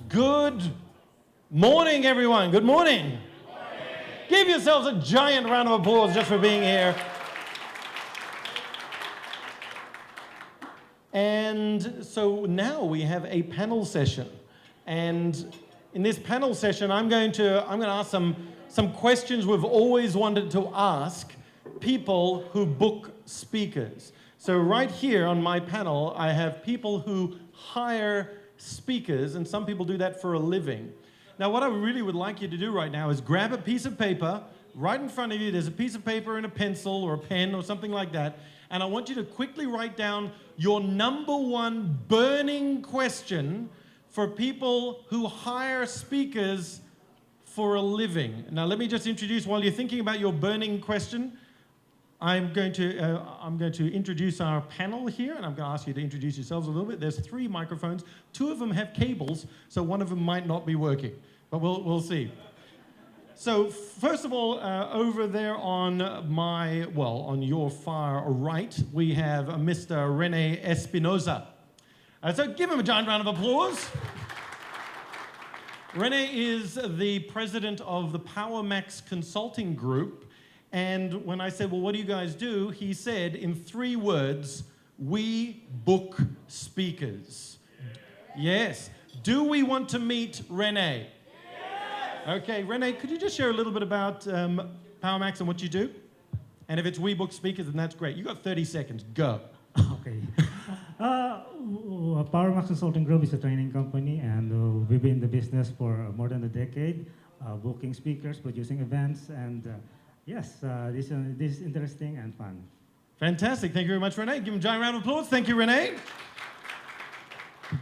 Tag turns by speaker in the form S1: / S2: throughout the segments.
S1: Good morning, everyone. Good morning. Give yourselves a giant round of applause just for being here. And so now we have a panel session. And in this panel session, I'm going to ask some questions we've always wanted to ask people who book speakers. So right here on my panel, I have people who hire speakers, and some people do that for a living. Now, what I really would like you to do right now is grab a piece of paper. Right in front of you, there's a piece of paper and a pencil or a pen or something like that. And I want you to quickly write down your number one burning question for people who hire speakers for a living. Now, let me just introduce, while you're thinking about your burning question, I'm going to introduce our panel here, and I'm going to ask you to introduce yourselves a little bit. There's 3 microphones. 2 of them have cables, so one of them might not be working, but we'll see. So first of all, over there on on your far right, we have Mr. Rene Espinoza. So give him a giant round of applause. Rene is the president of the PowerMax Consulting Group. And when I said, well, what do you guys do? He said, in 3 words, we book speakers. Yes. Do we want to meet Rene? Yes. Okay, Rene, could you just share a little bit about PowerMax and what you do? And if it's we book speakers, then that's great. You got 30 seconds. Go.
S2: Okay. PowerMax Consulting Group is a training company, and we've been in the business for more than a decade, booking speakers, producing events, and yes, this is interesting and fun.
S1: Fantastic. Thank you very much, Rene. Give him a giant round of applause. Thank you, Rene.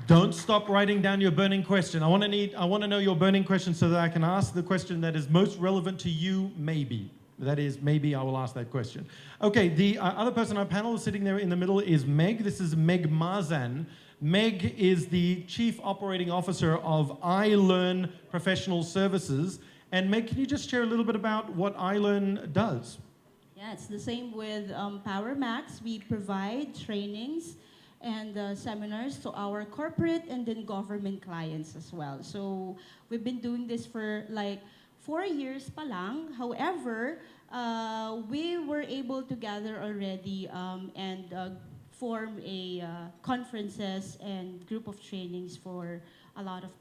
S1: Don't stop writing down your burning question. I want to know your burning question so that I can ask the question that is most relevant to you, maybe. That is, maybe I will ask that question. Okay, the other person on our panel sitting there in the middle is Meg. This is Meg Marzan. Meg is the Chief Operating Officer of iLearn Professional Services. And Meg, can you just share a little bit about what iLearn does?
S3: Yeah, it's the same with PowerMax. We provide trainings and seminars to our corporate and then government clients as well. So we've been doing this for like 4 years pa lang. However, we were able to gather already and form conferences and group of trainings for a lot of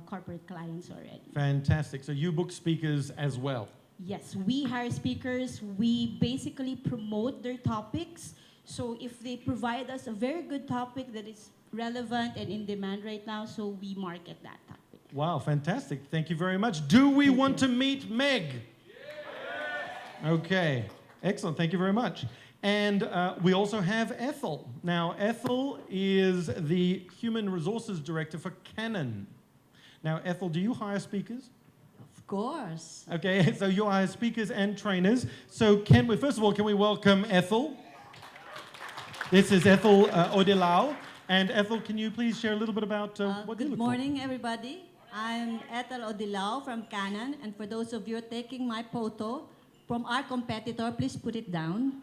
S3: corporate clients already.
S1: Fantastic. So you book speakers as well?
S3: Yes, we hire speakers. We basically promote their topics. So if they provide us a very good topic that is relevant and in demand right now, so we market that topic.
S1: Wow, fantastic. Thank you very much. Do we want to meet Meg? Yes. Okay, excellent. Thank you very much. And we also have Ethel. Now, Ethel is the Human Resources Director for Canon. Now, Ethel, do you hire speakers?
S4: Of course.
S1: Okay, so you hire speakers and trainers. So first of all, can we welcome Ethel? This is Ethel Odilao. And Ethel, can you please share a little bit about what you look for?
S4: Good morning, everybody. I'm Ethel Odilao from Canon. And for those of you taking my photo from our competitor, please put it down.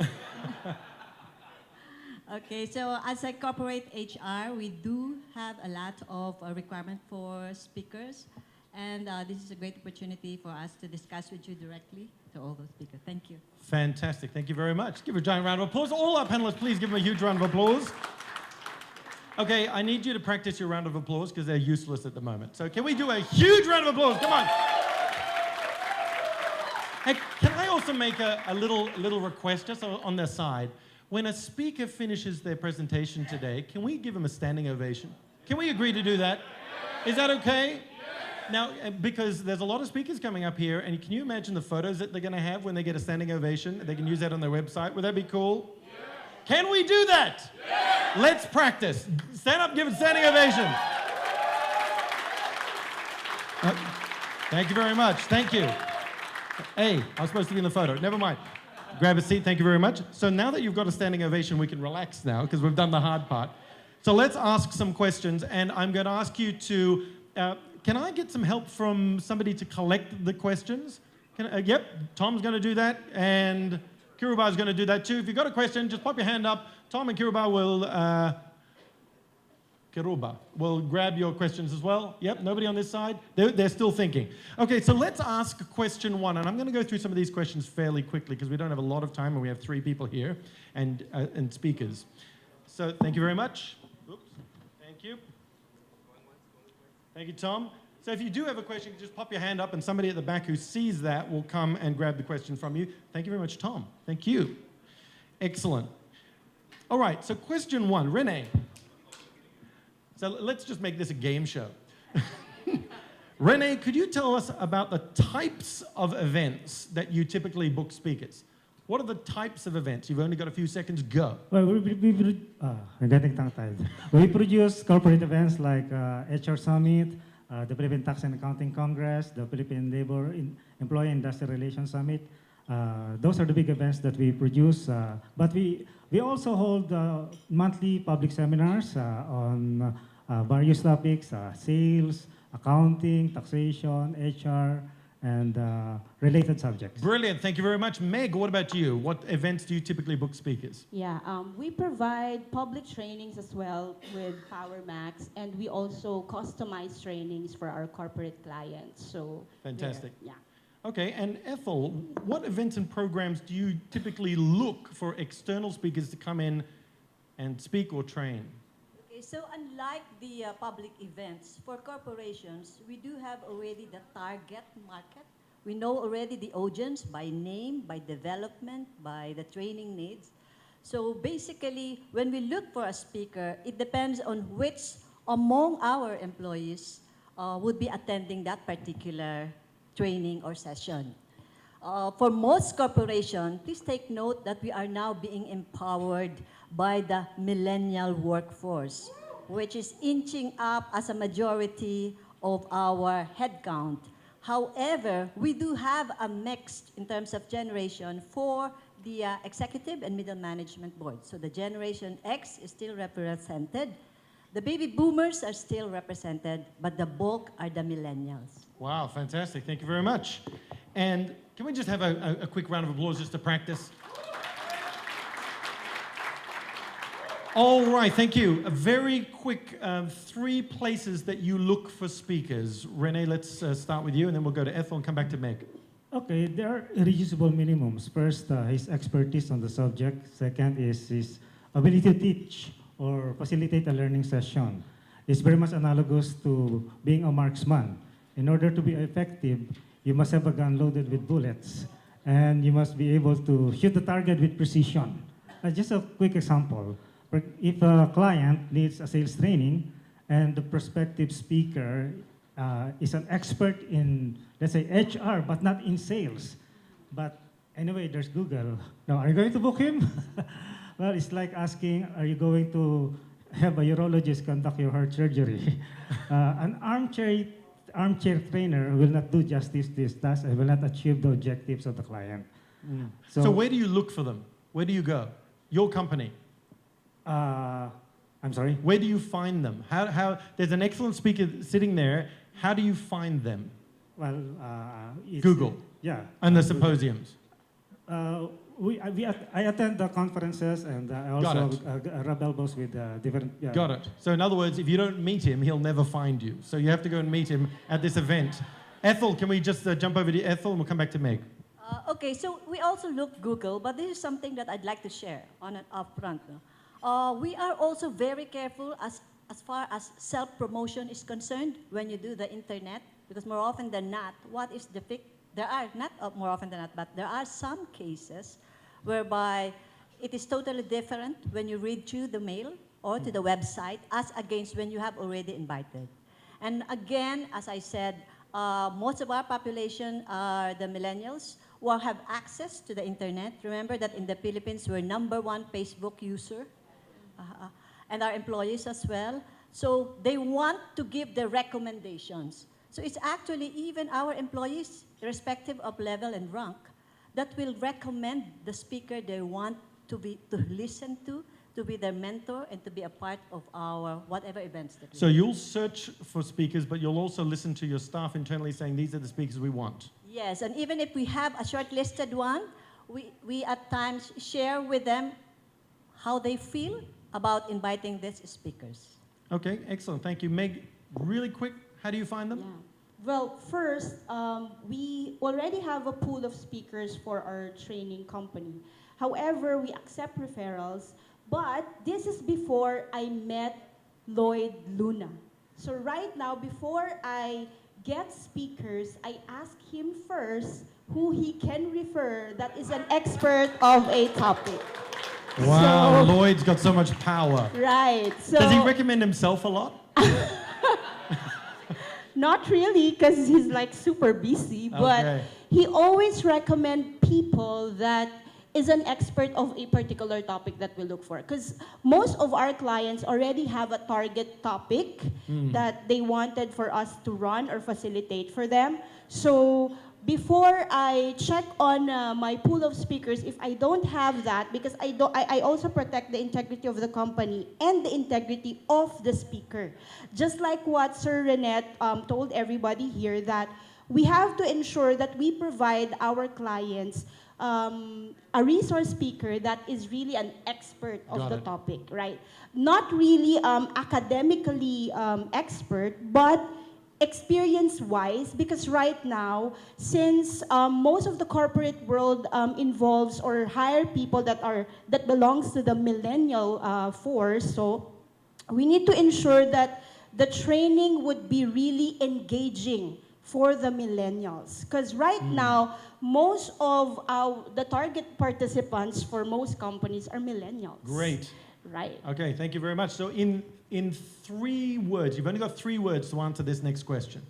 S4: Okay, so as a corporate HR, we do have a lot of requirement for speakers. And this is a great opportunity for us to discuss with you directly to all those speakers. Thank you.
S1: Fantastic. Thank you very much. Give a giant round of applause. All our panelists, please give them a huge round of applause. Okay, I need you to practice your round of applause because they're useless at the moment. So can we do a huge round of applause? Come on. Hey, can I also make a little request just on their side? When a speaker finishes their presentation today, can we give them a standing ovation? Can we agree to do that? Is that okay? Now, because there's a lot of speakers coming up here, and can you imagine the photos that they're going to have when they get a standing ovation? They can use that on their website. Would that be cool? Yeah. Can we do that? Yeah. Let's practice. Stand up, give a standing ovation. Thank you very much. Thank you. Hey, I was supposed to be in the photo. Never mind. Grab a seat. Thank you very much. So now that you've got a standing ovation, we can relax now because we've done the hard part. So let's ask some questions, and I'm going to ask you to... can I get some help from somebody to collect the questions? Yep, Tom's going to do that, and Kiruba's going to do that too. If you've got a question, just pop your hand up. Tom and Kiruba will Kiruba. We'll grab your questions as well. Yep, nobody on this side? They're still thinking. Okay, so let's ask question one. And I'm going to go through some of these questions fairly quickly because we don't have a lot of time and we have 3 people here and speakers. So thank you very much. Oops. Thank you. Thank you, Tom. So if you do have a question, just pop your hand up and somebody at the back who sees that will come and grab the question from you. Thank you very much, Tom. Thank you. Excellent. All right, so question one, Renee. So let's just make this a game show. Renee, could you tell us about the types of events that you typically book speakers? What are the types of events? You've only got a few seconds, go.
S2: Well, I'm getting tongue-tied. We produce corporate events like HR Summit, the Philippine Tax and Accounting Congress, the Philippine Employee Industrial Relations Summit. Those are the big events that we produce. But we also hold monthly public seminars on various topics, sales, accounting, taxation, HR, and related subjects.
S1: Brilliant, thank you very much. Meg, what about you? What events do you typically book speakers?
S3: Yeah, we provide public trainings as well with PowerMax, and we also customize trainings for our corporate clients. So
S1: Fantastic.
S3: yeah.
S1: Okay, and Ethel, what events and programs do you typically look for external speakers to come in and speak or train?
S4: Okay, so unlike the public events, for corporations, we do have already the target market. We know already the audience by name, by development, by the training needs. So basically, when we look for a speaker, it depends on which among our employees would be attending that particular training or session. For most corporations, please take note that we are now being empowered by the millennial workforce, which is inching up as a majority of our headcount. However, we do have a mix in terms of generation for the executive and middle management board. So the Generation X is still represented. The baby boomers are still represented, but the bulk are the millennials.
S1: Wow, fantastic. Thank you very much. And can we just have a quick round of applause just to practice? All right, thank you. A very quick 3 places that you look for speakers. Renee, let's start with you, and then we'll go to Ethel and come back to Meg.
S2: Okay, there are irreducible minimums. First, his expertise on the subject. Second is his ability to teach or facilitate a learning session. It's very much analogous to being a marksman. In order to be effective, you must have a gun loaded with bullets, and you must be able to shoot the target with precision. Just a quick example. If a client needs a sales training, and the prospective speaker is an expert in, let's say, HR, but not in sales. But anyway, there's Google. Now, are you going to book him? Well, it's like asking, are you going to have a urologist conduct your heart surgery? An armchair trainer will not do justice to this task and will not achieve the objectives of the client.
S1: Mm. So where do you look for them? Where do you go? Your company.
S2: I'm sorry?
S1: Where do you find them? How, there's an excellent speaker sitting there. How do you find them?
S2: Well,
S1: Google.
S2: Yeah.
S1: And the symposiums.
S2: I attend the conferences, and I also rub elbows with different...
S1: Got it. So in other words, if you don't meet him, he'll never find you. So you have to go and meet him at this event. Ethel, can we just jump over to Ethel and we'll come back to Meg?
S4: Okay, so we also look Google, but this is something that I'd like to share on an upfront. We are also very careful as far as self-promotion is concerned when you do the internet, because more often than not, there are, not more often than not, but there are some cases whereby it is totally different when you read through the mail or to the website as against when you have already invited. And again, as I said, most of our population are the millennials who have access to the internet. Remember that in the Philippines, we're #1 Facebook user, and our employees as well. So they want to give the recommendations. So it's actually even our employees, irrespective of level and rank, that will recommend the speaker they want to listen to be their mentor, and to be a part of our whatever events that we
S1: So you'll search for speakers, but you'll also listen to your staff internally saying, these are the speakers we want.
S4: Yes, and even if we have a shortlisted one, we at times share with them how they feel about inviting these speakers.
S1: Okay, excellent. Thank you. Meg, really quick, how do you find them?
S3: Yeah. Well, first, we already have a pool of speakers for our training company. However, we accept referrals, but this is before I met Lloyd Luna. So right now, before I get speakers, I ask him first who he can refer that is an expert of a topic.
S1: Wow,
S3: So-
S1: Lloyd's got so much power.
S3: Right. So
S1: Does he recommend himself a lot?
S3: not really, because he's like super busy, but
S1: Okay.
S3: he always recommend people that is an expert of a particular topic that we look for. Because most of our clients already have a target topic that they wanted for us to run or facilitate for them. So before I check on my pool of speakers, if I don't have that, because I also protect the integrity of the company and the integrity of the speaker. Just like what Sir Renette told everybody here, that we have to ensure that we provide our clients a resource speaker that is really an expert of
S1: Got
S3: the
S1: it.
S3: topic, right? Not really academically expert, but experience-wise, because right now, since most of the corporate world involves or hire people that belongs to the millennial force, so we need to ensure that the training would be really engaging for the millennials. Because right now, most of the target participants for most companies are millennials.
S1: Great.
S3: Right.
S1: Okay, thank you very much. So in 3 words, you've only got 3 words to answer this next question.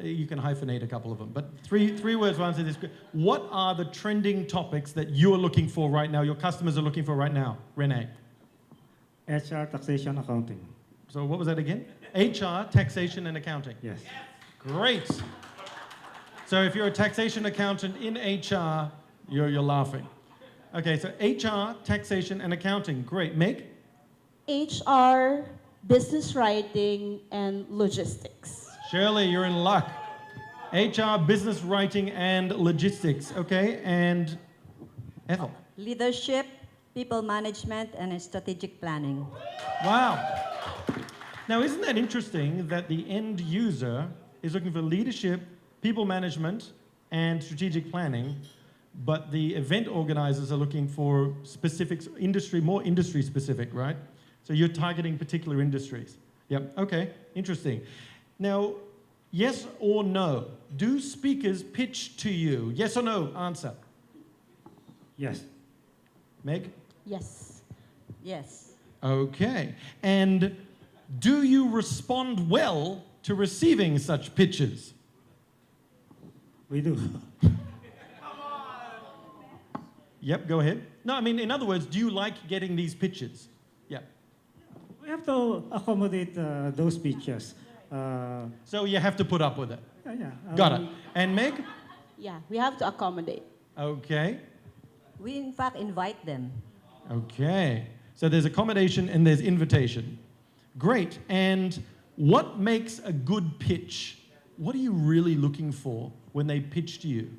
S1: You can hyphenate a couple of them, but three words to answer this. What are the trending topics that you're looking for right now, your customers are looking for right now? Renee.
S2: HR, taxation, accounting.
S1: So what was that again? HR, taxation, and accounting.
S2: Yes.
S1: Great. So if you're a taxation accountant in HR, you're laughing. Okay, so HR, taxation, and accounting. Great. Meg?
S3: HR, business writing, and logistics.
S1: Shirley, you're in luck. HR, business writing, and logistics. Okay, and Ethel.
S5: Leadership, people management, and strategic planning.
S1: Wow. Now, isn't that interesting that the end user is looking for leadership, people management, and strategic planning, but the event organizers are looking for specifics, more industry specific, right? So you're targeting particular industries. Yep, okay, interesting. Now, yes or no, do speakers pitch to you? Yes or no, answer.
S2: Yes.
S1: Meg?
S3: Yes.
S5: Yes.
S1: Okay. And do you respond well to receiving such pitches?
S2: We do.
S1: Yep, go ahead. No, I mean, in other words, do you like getting these pitches? Yeah.
S2: We have to accommodate those pitches.
S1: So you have to put up with it.
S2: Yeah.
S1: Got it. And Meg?
S3: Yeah, we have to accommodate.
S1: Okay.
S5: We, in fact, invite them.
S1: Okay. So there's accommodation and there's invitation. Great. And what makes a good pitch? What are you really looking for when they pitch to you?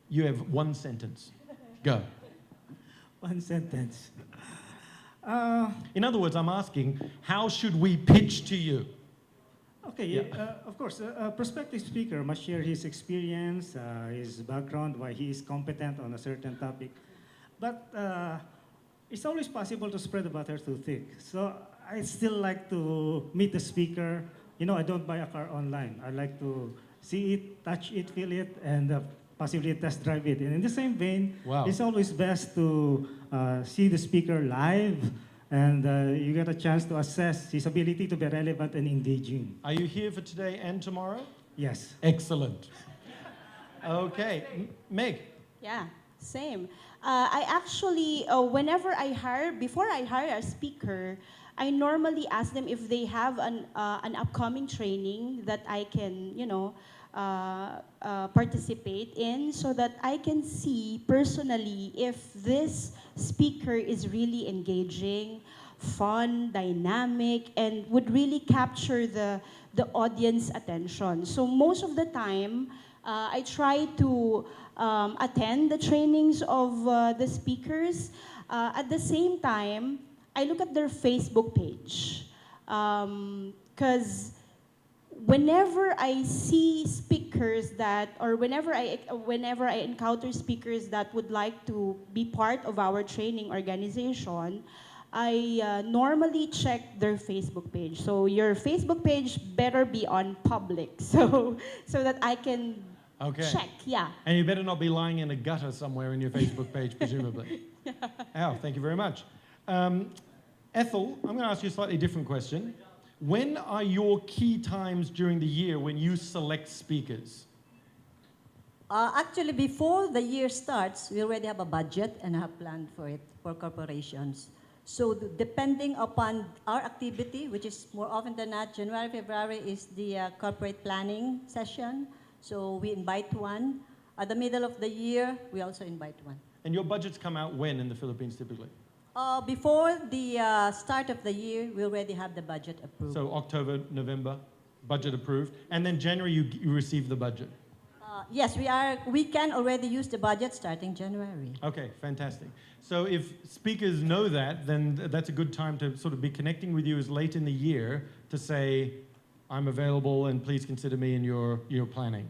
S1: You have 1 sentence. Go.
S2: 1 sentence.
S1: In other words, I'm asking, how should we pitch to you?
S2: Okay,
S1: Yeah.
S2: of course, a prospective speaker must share his experience, his background, why he is competent on a certain topic. But it's always possible to spread the butter too thick. So I still like to meet the speaker. You know, I don't buy a car online. I like to see it, touch it, feel it, and possibly test drive it. And in the same vein,
S1: Wow.
S2: it's always best to see the speaker live, and you get a chance to assess his ability to be relevant and engaging.
S1: Are you here for today and tomorrow?
S2: Yes.
S1: Excellent. Okay. Meg?
S3: Yeah, same. I actually, before I hire a speaker, I normally ask them if they have an upcoming training that I can, participate in, so that I can see personally if this speaker is really engaging, fun, dynamic, and would really capture the audience attention. So most of the time, I try to attend the trainings of the speakers. At the same time, I look at their Facebook page. Because whenever I see speakers that, or whenever I encounter speakers that would like to be part of our training organization, I normally check their Facebook page. So your Facebook page better be on public, so that I can
S1: Okay.
S3: check. Yeah.
S1: And you better not be lying in a gutter somewhere in your Facebook page, presumably. Oh, thank you very much. Ethel, I'm going to ask you a slightly different question. When are your key times during the year when you select speakers?
S5: Actually, before the year starts, we already have a budget and have planned for it for corporations. So depending upon our activity, which is more often than not, January, February is the corporate planning session. So we invite one. At the middle of the year, we also invite one.
S1: And your budgets come out when in the Philippines typically?
S5: Before the start of the year, we already have the budget approved.
S1: So October, November, budget approved. And then January you receive the budget.
S5: Yes, we can already use the budget starting January.
S1: Okay, fantastic. So if speakers know that, then that's a good time to sort of be connecting with you as late in the year to say, I'm available and please consider me in your planning.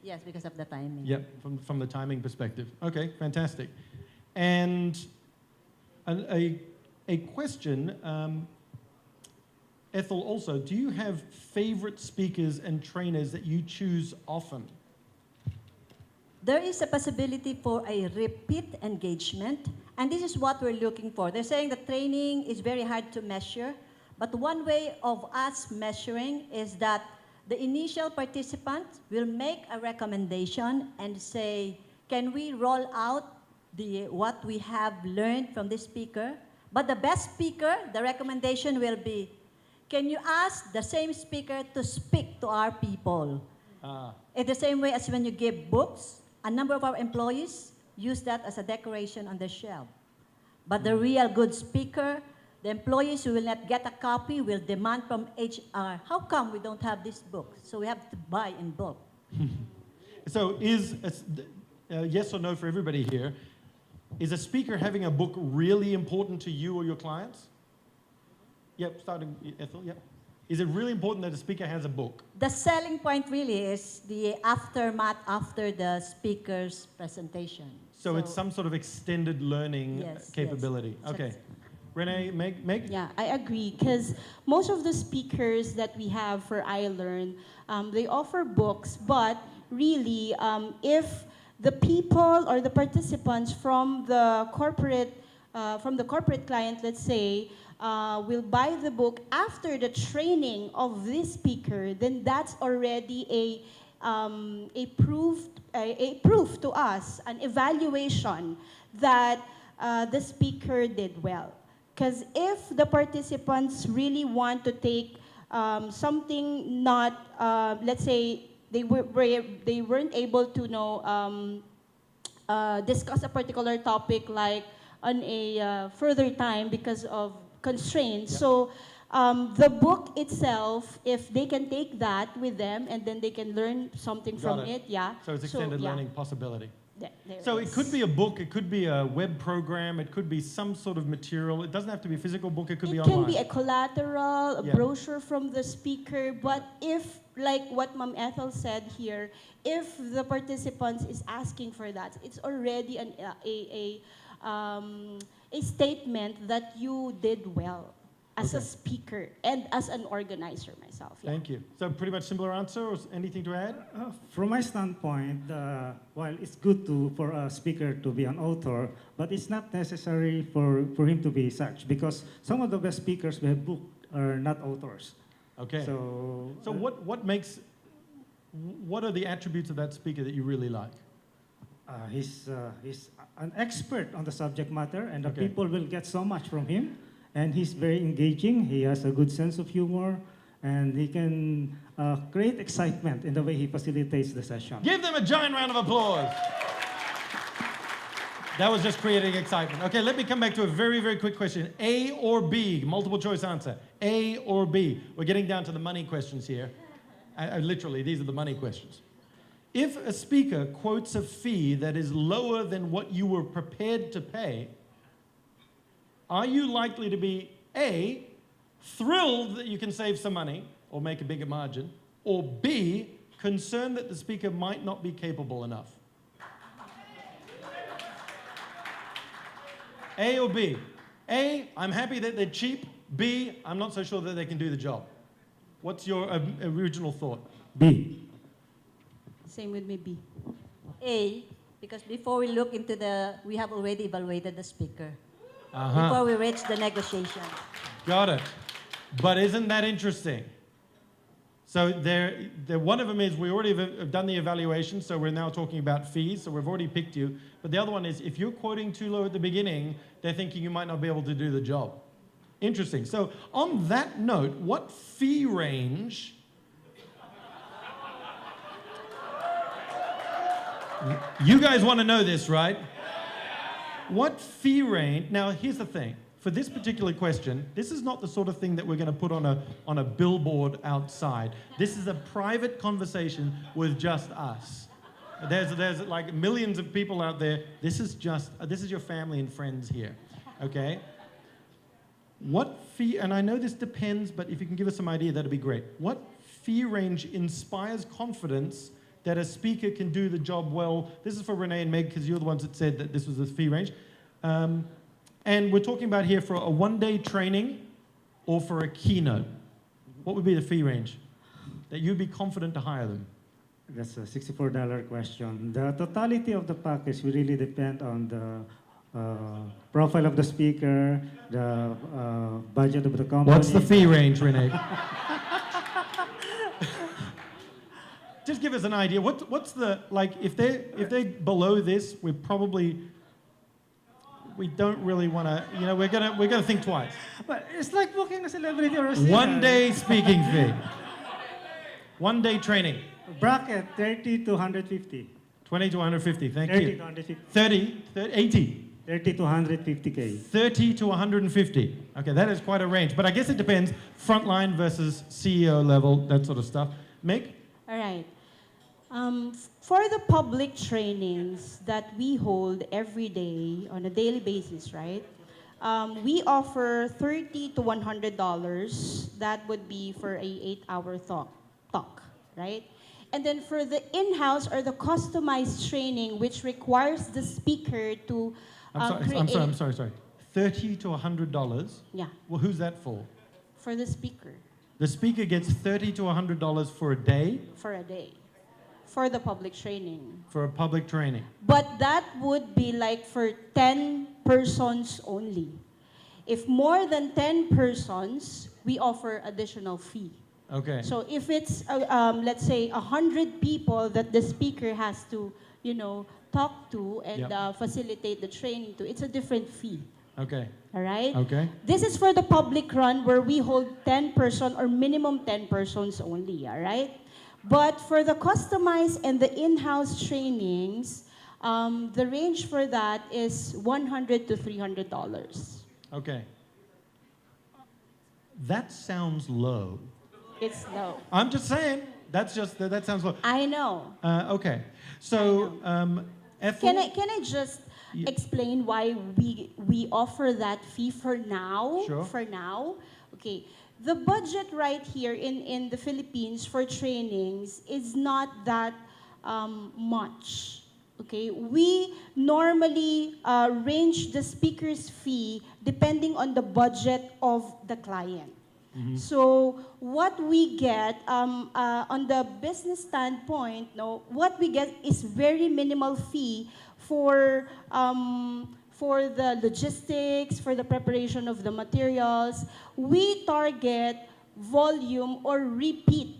S5: Yes, because of the timing.
S1: Yep, from the timing perspective. Okay, fantastic. And a question, Ethel also, do you have favorite speakers and trainers that you choose often?
S5: There is a possibility for a repeat engagement, and this is what we're looking for. They're saying that training is very hard to measure, but one way of us measuring is that the initial participant will make a recommendation and say, can we roll out what we have learned from this speaker? But the best speaker, the recommendation will be, can you ask the same speaker to speak to our people? In the same way as when you give books, a number of our employees use that as a decoration on the shelf. But the real good speaker, the employees who will not get a copy will demand from HR, how come we don't have this book? So we have to buy in bulk.
S1: So is, yes or no for everybody here, is a speaker having a book really important to you or your clients? Yep, starting Ethel, yep. Is it really important that a speaker has a book?
S5: The selling point really is the aftermath after the speaker's presentation.
S1: So it's some sort of extended learning capability.
S5: Yes.
S1: Okay. Renee, Meg?
S3: Yeah, I agree, because most of the speakers that we have for iLearn, they offer books, but really, if the people or the participants from the corporate client, let's say, will buy the book after the training of this speaker, then that's already a proof to us, an evaluation that the speaker did well. Because if the participants really want to take something not, let's say, they weren't able to discuss a particular topic like on a further time because of constraints. Yep. So the book itself, if they can take that with them and then they can learn something from it, yeah.
S1: So it's extended learning possibility.
S3: So
S1: it could be a book, it could be a web program, it could be some sort of material. It doesn't have to be a physical book, it could be online.
S3: It can be a collateral, a brochure from the speaker, but if, like what Ma'am Ethel said here, if the participants is asking for that, it's already a statement that you did well as a speaker and as an organizer myself. Yeah.
S1: Thank you. So pretty much similar answer, or anything to add?
S2: From my standpoint, while it's good for a speaker to be an author, but it's not necessary for him to be such, because some of the best speakers we have booked are not authors.
S1: Okay.
S2: So
S1: what are the attributes of that speaker that you really like?
S2: He's an expert on the subject matter, and the people will get so much from him. And he's very engaging. He has a good sense of humor, and he can create excitement in the way he facilitates the session.
S1: Give them a giant round of applause. That was just creating excitement. Okay, let me come back to a very, very quick question. A or B? Multiple choice answer. A or B? We're getting down to the money questions here. Literally, these are the money questions. If a speaker quotes a fee that is lower than what you were prepared to pay, Are you likely to be A, thrilled that you can save some money or make a bigger margin, or B, concerned that the speaker might not be capable enough? A or B? A, I'm happy that they're cheap. B, I'm not so sure that they can do the job. What's your original thought?
S2: B.
S3: Same with me, B.
S5: A, because before we look into we have already evaluated the speaker.
S1: Uh-huh.
S5: Before we reach the negotiation.
S1: Got it. But isn't that interesting? So one of them is we already have done the evaluation, so we're now talking about fees, so we've already picked you. But the other one is if you're quoting too low at the beginning, they're thinking you might not be able to do the job. Interesting. So on that note, what fee range you guys want to know this, right? What fee range? Now, here's the thing. For this particular question, this is not the sort of thing that we're going to put on a billboard outside. This is a private conversation with just us. There's like millions of people out there. This is your family and friends here, okay? What fee, and I know this depends, but if you can give us some idea, that'd be great. What fee range inspires confidence that a speaker can do the job well? This is for Renee and Meg, because you're the ones that said that this was the fee range. And we're talking about here for a one-day training or for a keynote. What would be the fee range that you'd be confident to hire them?
S2: That's a $64 question. The totality of the package will really depend on the profile of the speaker, the budget of the company.
S1: What's the fee range, Renee? Just give us an idea. What's the, like, if they're below this, we don't really want to, we're gonna think twice.
S2: But it's like booking a celebrity or a singer.
S1: One day speaking fee. One day training.
S2: Bracket, 30 to 150.
S1: 20 to 150, thank
S2: 30
S1: you.
S2: to 150.
S1: 80.
S2: 30 to 150K.
S1: 30 to 150. Okay, that is quite a range. But I guess it depends. Frontline versus CEO level, that sort of stuff. Meg?
S3: All right. For the public trainings that we hold every day on a daily basis, right? We offer $30 to $100. That would be for a 8-hour talk, right? And then for the in-house or the customized training, which requires the speaker to
S1: I'm sorry. $30 to $100.
S3: Yeah,
S1: Well, who's that for?
S3: for the speaker
S1: The speaker gets $30 to $100 for a day
S3: for a day, for the public training.
S1: for a public training.
S3: But that would be like for 10 persons only. If more than 10 persons, we offer additional fee.
S1: Okay.
S3: So if it's, let's say, 100 people that the speaker has to, talk to and
S1: Yep.
S3: facilitate the training to, it's a different fee.
S1: Okay.
S3: All right?
S1: Okay.
S3: This is for the public run where we hold 10 person or minimum 10 persons only, all right? But for the customized and the in-house trainings, the range for that is $100 to $300.
S1: Okay. That sounds low.
S3: It's low.
S1: I'm just saying. That sounds low.
S3: I know.
S1: Okay. So, Ethel.
S3: Can I just explain why we offer that fee for now?
S1: Sure.
S3: For now, okay. The budget right here in the Philippines for trainings is not that much. Okay, we normally range the speaker's fee depending on the budget of the client. So what we get on the business standpoint, what we get is very minimal fee for the logistics, for the preparation of the materials. We target volume or repeat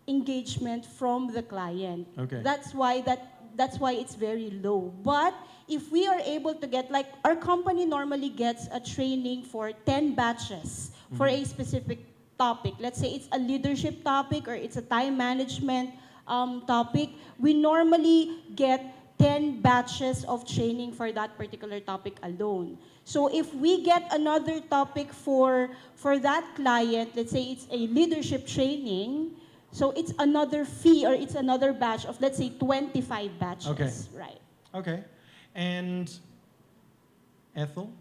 S3: engagement from the client.
S1: Okay.
S3: That's why it's very low. But if we are able to get, like our company normally gets a training for 10 batches for a specific topic. Let's say it's a leadership topic or it's a time management topic. We normally get 10 batches of training for that particular topic alone. So if we get another topic for that client, let's say it's a leadership training, so it's another fee or it's another batch of, let's say, 25 batches.
S1: Okay.
S3: Right.
S1: Okay. And Ethel?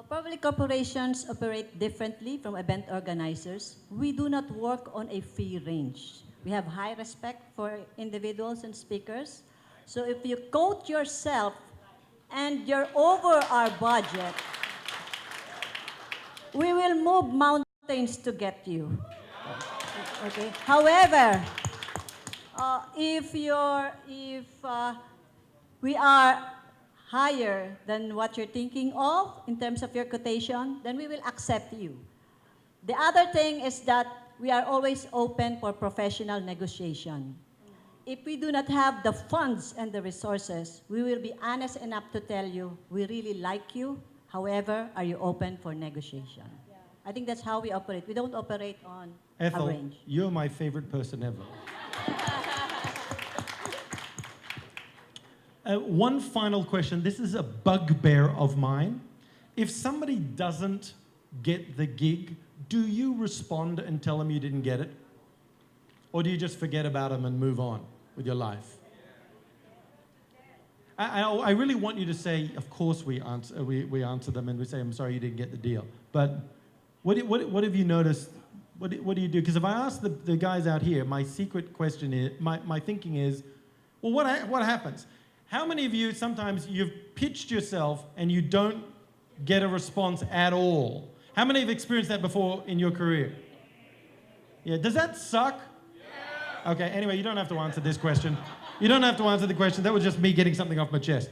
S5: Public corporations operate differently from event organizers. We do not work on a fee range. We have high respect for individuals and speakers. So if you quote yourself and you're over our budget, we will move mountains to get you. Okay. However, if we are higher than what you're thinking of in terms of your quotation, then we will accept you. The other thing is that we are always open for professional negotiation. If we do not have the funds and the resources, we will be honest enough to tell you, we really like you. However, are you open for negotiation? Yeah. I think that's how we operate. We don't operate on
S1: Ethel,
S5: a range.
S1: you're my favorite person ever. One final question. This is a bugbear of mine. If somebody doesn't get the gig, do you respond and tell them you didn't get it? Or do you just forget about them and move on with your life? I really want you to say, of course we answer them and we say, I'm sorry you didn't get the deal. But what have you noticed? What do you do? Because if I ask the guys out here, my secret question is, my thinking is, well, what happens? How many of you, sometimes you've pitched yourself and you don't get a response at all? How many have experienced that before in your career? Yeah, does that suck? Yeah. Okay, anyway, you don't have to answer this question. You don't have to answer the question. That was just me getting something off my chest.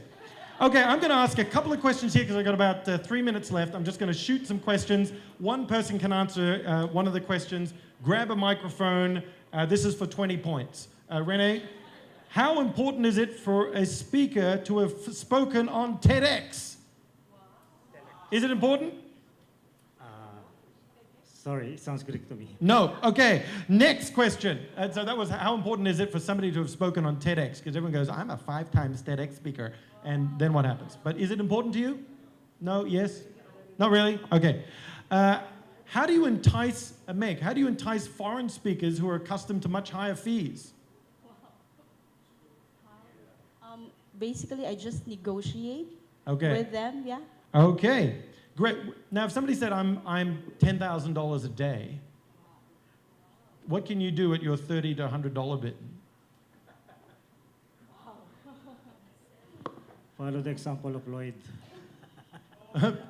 S1: Okay, I'm going to ask a couple of questions here because I've got about 3 minutes left. I'm just going to shoot some questions. One person can answer one of the questions. Grab a microphone. This is for 20 points. Renee? How important is it for a speaker to have spoken on TEDx? Is it important?
S2: Sorry, it sounds Greek to me.
S1: No. Okay. Next question. So that was how important is it for somebody to have spoken on TEDx? Because everyone goes, I'm a 5-time TEDx speaker. And then what happens? But is it important to you? No? Yes? Not really? Okay. How do you entice, Meg, how do you entice foreign speakers who are accustomed to much higher fees?
S3: Basically, I just negotiate
S1: Okay.
S3: with them, yeah.
S1: Okay. Great. Now, if somebody said, I'm $10,000 a day, what can you do at your $30 to $100 bid?
S2: Follow the example of Lloyd.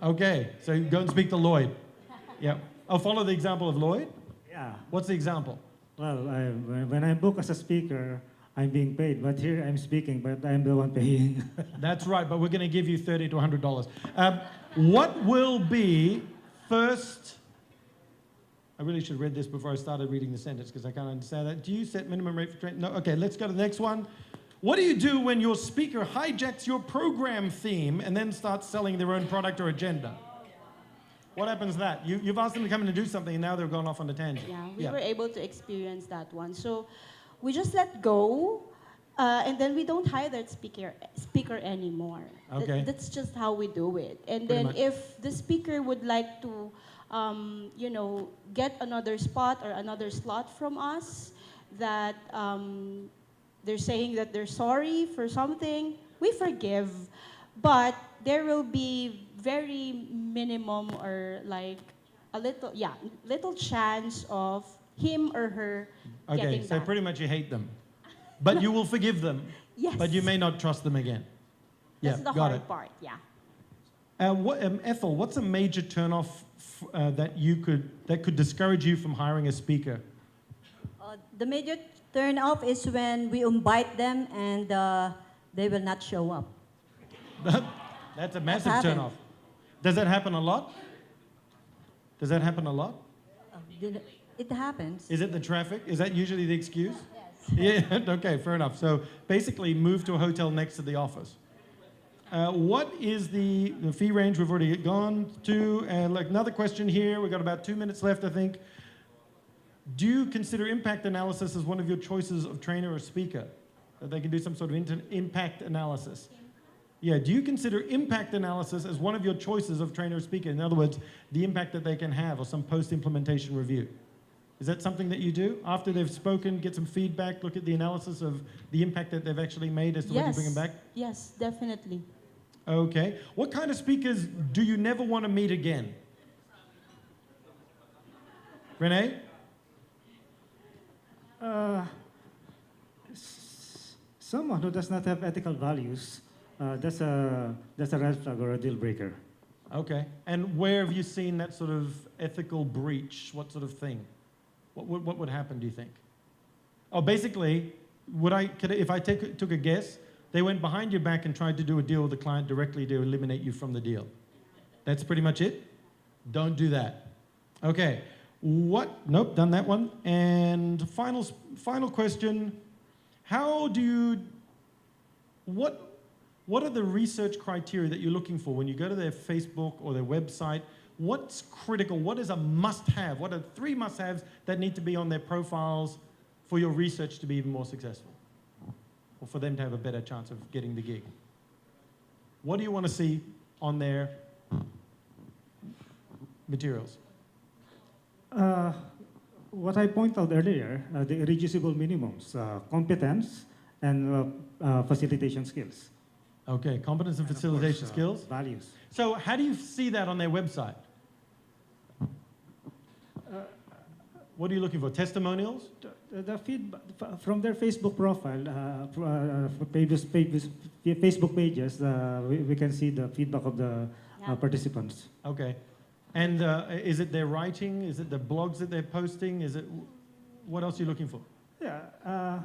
S1: Okay, so you go and speak to Lloyd. Yeah. I'll follow the example of Lloyd.
S2: Yeah.
S1: What's the example?
S2: Well, when I book as a speaker, I'm being paid, but here I'm speaking, but I'm the one paying.
S1: That's right, but we're going to give you $30 to $100. What will be first? I really should have read this before I started reading the sentence because I can't understand that. Do you set minimum rate for training? No. Okay, let's go to the next one. What do you do when your speaker hijacks your program theme and then starts selling their own product or agenda? What happens to that? You've asked them to come in and do something, and now they're going off on a tangent.
S3: Yeah, we were able to experience that one. So we just let go, and then we don't hire that speaker anymore.
S1: Okay.
S3: That's just how we do it. And
S1: Pretty
S3: then
S1: much.
S3: if the speaker would like to, get another spot or another slot from us, that they're saying that they're sorry for something, we forgive. But there will be very minimum or like a little chance of him or her
S1: Okay,
S3: getting
S1: so
S3: that.
S1: pretty much you hate them. But you will forgive them.
S3: Yes.
S1: But you may not trust them again.
S3: That's
S1: Yeah,
S3: the
S1: got
S3: hard
S1: it.
S3: part, yeah.
S1: Ethel, what's a major turnoff that could discourage you from hiring a speaker?
S5: The major turn-off is when we invite them and they will not show up.
S1: That's a massive
S5: happened.
S1: turnoff. Does that happen a lot? Does that happen a lot?
S5: It happens.
S1: Is it the traffic? Is that usually the excuse? Yes. Yeah, okay, fair enough. So basically move to a hotel next to the office. What is the fee range we've already gone to? And like another question here, we've got about 2 minutes left, I think. Do you consider impact analysis as one of your choices of trainer or speaker? That they can do some sort of impact analysis? Yeah, do you consider impact analysis as one of your choices of trainer or speaker? In other words, the impact that they can have or some post-implementation review. Is that something that you do? After they've spoken, get some feedback, look at the analysis of the impact that they've actually made as to when you bring them back?
S3: Yes, definitely.
S1: Okay. What kind of speakers do you never want to meet again? Renee?
S2: Someone who does not have ethical values, that's a red flag or a deal breaker.
S1: Okay. And where have you seen that sort of ethical breach? What sort of thing? What would happen, do you think? Oh, basically, if I took a guess, they went behind your back and tried to do a deal with the client directly to eliminate you from the deal. That's pretty much it? Don't do that. Okay. Nope, done that one. And final question. What are the research criteria that you're looking for when you go to their Facebook or their website? What's critical? What is a must-have? What are 3 must-haves that need to be on their profiles for your research to be even more successful? Or for them to have a better chance of getting the gig? What do you want to see on their materials?
S2: What I pointed out earlier, the irreducible minimums, competence and facilitation skills.
S1: Okay, competence and
S2: And of
S1: facilitation
S2: course,
S1: skills.
S2: Values.
S1: So how do you see that on their website? What are you looking for? Testimonials?
S2: The feedback from their Facebook profile, Facebook pages, we can see the feedback of the participants.
S1: Okay. And is it their writing? Is it the blogs that they're posting? What else are you looking for?
S2: Yeah,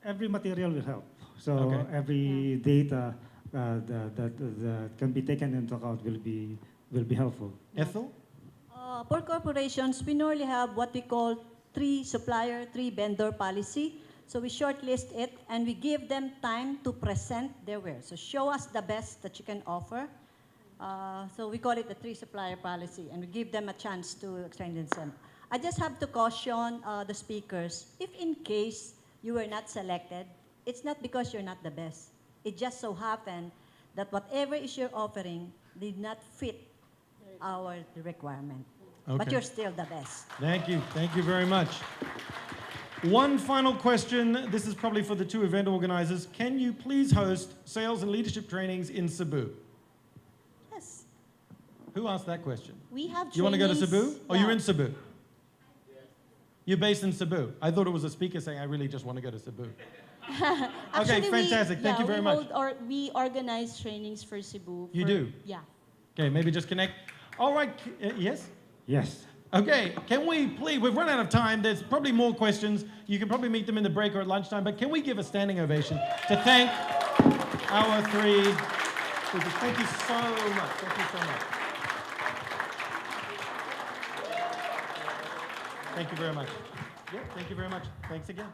S2: every material will help. So
S1: Okay.
S2: every data that can be taken into account will be helpful.
S1: Ethel?
S5: For corporations, we normally have what we call 3 supplier, 3 vendor policy. So we shortlist it and we give them time to present their ware. So show us the best that you can offer. So we call it the 3 supplier policy, and we give them a chance to explain themselves. I just have to caution the speakers, if in case you were not selected, it's not because you're not the best. It just so happened that whatever is you're offering did not fit our requirement. But
S1: Okay.
S5: you're still the best.
S1: Thank you. Thank you very much. One final question. This is probably for the 2 event organizers. Can you please host sales and leadership trainings in Cebu?
S3: Yes.
S1: Who asked that question?
S3: We have
S1: You want to go to
S3: trainings-
S1: Cebu? Oh, you're
S3: yeah.
S1: in Cebu? You're based in Cebu. I thought it was a speaker saying, I really just want to go to Cebu.
S3: Actually,
S1: fantastic. Thank you very much.
S3: We organize trainings for Cebu.
S1: You do?
S3: Yeah.
S1: Okay, maybe just connect. All right, yes?
S2: Yes.
S1: Okay, can we please, we've run out of time. There's probably more questions. You can probably meet them in the break or at lunchtime, but can we give a standing ovation to thank our 3 speakers? Thank you so much. Thank you so much. Thank you very much. Yeah, thank you very much. Thanks again.